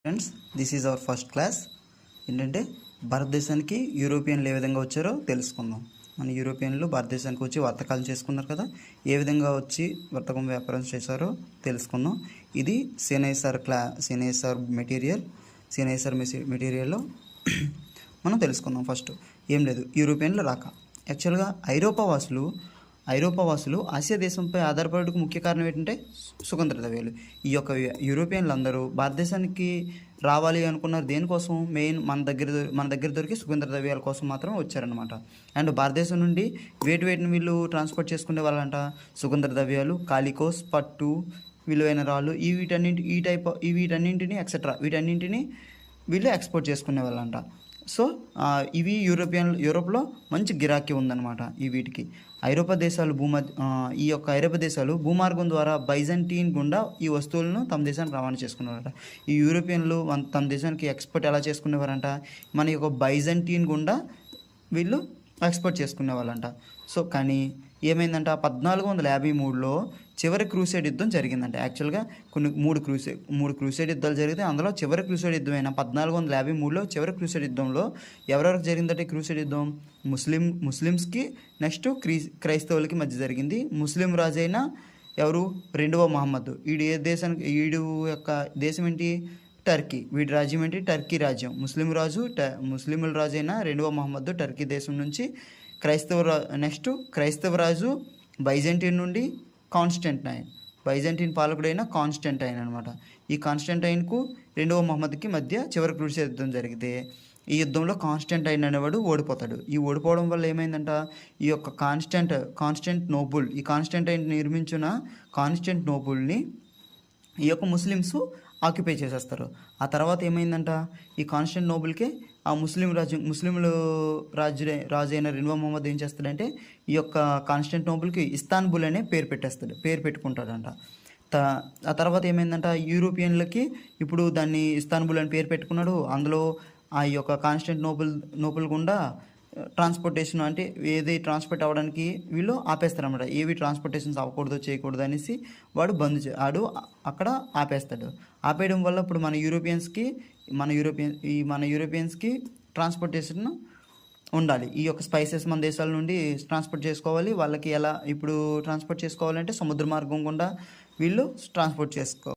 Friends, this is our first class. ఏంటంటే భారతదేశానికి యూరోపియన్లు ఏ విధంగా వచ్చారో తెలుసుకుందాం. మన యూరోపియన్లు భారతదేశానికి వచ్చి వర్తకాలు చేసుకున్నారు కదా, ఏ విధంగా వచ్చి వర్తకం వ్యాపారం చేశారో తెలుసుకుందాం. ఇది సినైసర్ మెటీరియల్లో మనం తెలుసుకుందాం. ఫస్ట్ ఏం లేదు, యూరోపియన్లు రాక యాక్చువల్గా ఐరోపా వాసులు ఆసియా దేశంపై ఆధారపడడానికి ముఖ్య కారణం ఏంటంటే సుగంధ ద్రవ్యాలు. ఈ యొక్క యూరోపియన్లు అందరూ భారతదేశానికి రావాలి అనుకున్నారు. దేనికోసం? మెయిన్ మన దగ్గర దొరికి సుగంధ ద్రవ్యాల కోసం మాత్రమే వచ్చారనమాట. అండ్ భారతదేశం నుండి వేటిని వీళ్ళు ట్రాన్స్పోర్ట్ చేసుకునే వాళ్ళంట? సుగంధ ద్రవ్యాలు, కాలికోస్, పట్టు, విలువైన రాళ్ళు, వీటన్నింటినీ వీటన్నింటినీ వీళ్ళు ఎక్స్పోర్ట్ చేసుకునే వాళ్ళంట. సో ఇవి యూరోప్లో మంచి గిరాకీ ఉందన్నమాట. వీటికి ఈ యొక్క ఐరోపా దేశాలు భూమార్గం ద్వారా బైజంటీన్ గుండా ఈ వస్తువులను తమ దేశానికి రవాణా చేసుకునేవారంట. ఈ యూరోపియన్లు తమ దేశానికి ఎక్స్పోర్ట్ ఎలా చేసుకునేవారంట? మన యొక్క బైజంటీన్ గుండా వీళ్ళు ఎక్స్పోర్ట్ చేసుకునేవాళ్ళంట. సో కానీ ఏమైందంట, 1453లో చివరి క్రూసేడ్ యుద్ధం జరిగిందంట. యాక్చువల్గా మూడు క్రూసేడ్ యుద్ధాలు జరిగితే అందులో చివరి క్రూసేడ్ యుద్ధమైన 1453లో చివరి క్రూసేడ్ యుద్ధంలో ఎవరెవరికి జరిగిందంటే క్రూసేడ్ యుద్ధం ముస్లిమ్స్కి నెక్స్ట్ క్రైస్తవులకి మధ్య జరిగింది. ముస్లిం రాజు అయిన ఎవరు? 2వ మహమ్మద్. వీడి యొక్క దేశం ఏంటి? టర్కీ. వీడి రాజ్యం ఏంటి? టర్కీ రాజ్యం. ముస్లిముల రాజు అయిన 2వ మహమ్మద్ టర్కీ దేశం నుంచి క్రైస్తవ రాజు బైజంటీన్ నుండి బైజంటీన్ పాలకుడైన కాన్స్టంటైన్ అనమాట. ఈ కాన్స్టంటైన్కు 2వ మహమ్మద్కి మధ్య చివరి క్రూసేడ్ యుద్ధం జరిగితే ఈ యుద్ధంలో కాన్స్టంటైన్ అనేవాడు ఓడిపోతాడు. ఈ ఓడిపోవడం వల్ల ఏమైందంట, ఈ యొక్క కాన్స్టంటైనోపుల్ ఈ కాన్స్టంటైన్ నిర్మించిన కాన్స్టంటినోపుల్ని ఈ యొక్క ముస్లిమ్స్ ఆక్యుపై చేసేస్తారు. ఆ తర్వాత ఏమైందంట, ఈ కాన్స్టంటినోపుల్కి ఆ ముస్లింలు రాజు అయిన 2వ మహమ్మద్ ఏం చేస్తాడంటే ఈ యొక్క కాన్స్టంటినోపుల్కి ఇస్తాన్బుల్ అనే పేరు పెట్టుకుంటాడంట. ఆ తర్వాత ఏమైందంట, యూరోపియన్లకి ఇప్పుడు దాన్ని ఇస్తాన్బుల్ అని పేరు పెట్టుకున్నాడు. అందులో ఆ యొక్క కాన్స్టంటినోపుల్ గుండా ట్రాన్స్పోర్టేషన్ అంటే ఏది ట్రాన్స్పోర్ట్ అవ్వడానికి వీళ్ళు ఆపేస్తారన్నమాట. ఏవి ట్రాన్స్పోర్టేషన్స్ అవ్వకూడదు చేయకూడదు అనేసి వాడు అక్కడ ఆపేస్తాడు. ఆపేయడం వల్ల ఇప్పుడు మన యూరోపియన్స్కి ట్రాన్స్పోర్టేషన్ ఉండాలి. ఈ యొక్క స్పైసెస్ మన దేశాల నుండి ట్రాన్స్పోర్ట్ చేసుకోవాలి. వాళ్ళకి ఎలా ఇప్పుడు ట్రాన్స్పోర్ట్ చేసుకోవాలంటే సముద్ర మార్గం గుండా వీళ్ళు ట్రాన్స్పోర్ట్ చేసుకోవాలి.